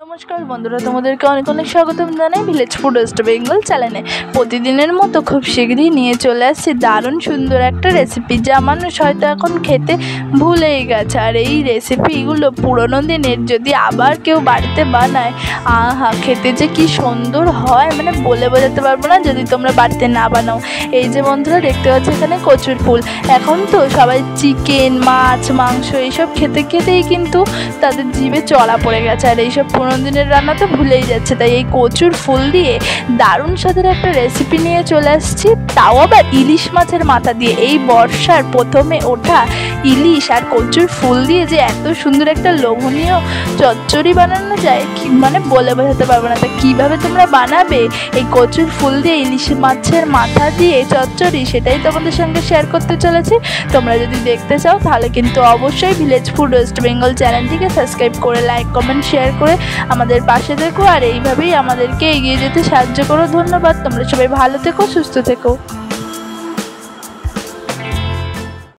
নমস্কার বন্ধুরা, তোমাদেরকে অনেক অনেক স্বাগতম জানাই ভিলেজ ফুড ওয়েস্ট বেঙ্গল চ্যানেলে। প্রতিদিনের মতো খুব শীঘ্রই নিয়ে চলে আসছি দারুণ সুন্দর একটা রেসিপি, যা মানুষ হয়তো এখন খেতে ভুলেই গেছে। আর এই রেসিপিগুলো পুরোনো দিনের যদি আবার কেউ বাড়িতে বানায়, আহা খেতে যে কি সুন্দর হয়, মানে বলে বোঝাতে পারবো না যদি তোমরা বাড়িতে না বানাও। এই যে বন্ধুরা দেখতে পাচ্ছ এখানে কচুর ফুল। এখন তো সবাই চিকেন, মাছ, মাংস এইসব খেতে খেতেই কিন্তু তাদের জিভে চড়া পড়ে গেছে, আর এইসব পুরোনো দিনের রান্না তো ভুলেই যাচ্ছে। তাই এই কচুর ফুল দিয়ে দারুণ স্বাদের একটা রেসিপি নিয়ে চলে আসছি, তাও আবার ইলিশ মাছের মাথা দিয়ে। এই বর্ষার প্রথমে ওঠা ইলিশ আর কচুর ফুল দিয়ে যে এত সুন্দর একটা লোভনীয় চচ্চড়ি বানানো যায়, মানে বলে বোঝাতে পারবো না। তা কীভাবে তোমরা বানাবে এই কচুর ফুল দিয়ে ইলিশ মাছের মাথা দিয়ে চচ্চড়ি, সেটাই তোমাদের সঙ্গে শেয়ার করতে চলেছি। তোমরা যদি দেখতে চাও তাহলে কিন্তু অবশ্যই ভিলেজ ফুড ওয়েস্ট বেঙ্গল চ্যানেলটিকে সাবস্ক্রাইব করে লাইক কমেন্ট শেয়ার করে আমাদের পাশে দেখো, আর এইভাবেই আমাদেরকে এগিয়ে যেতে সাহায্য করো। ধন্যবাদ। তোমরা সবাই ভালো থেকো, সুস্থ থেকো।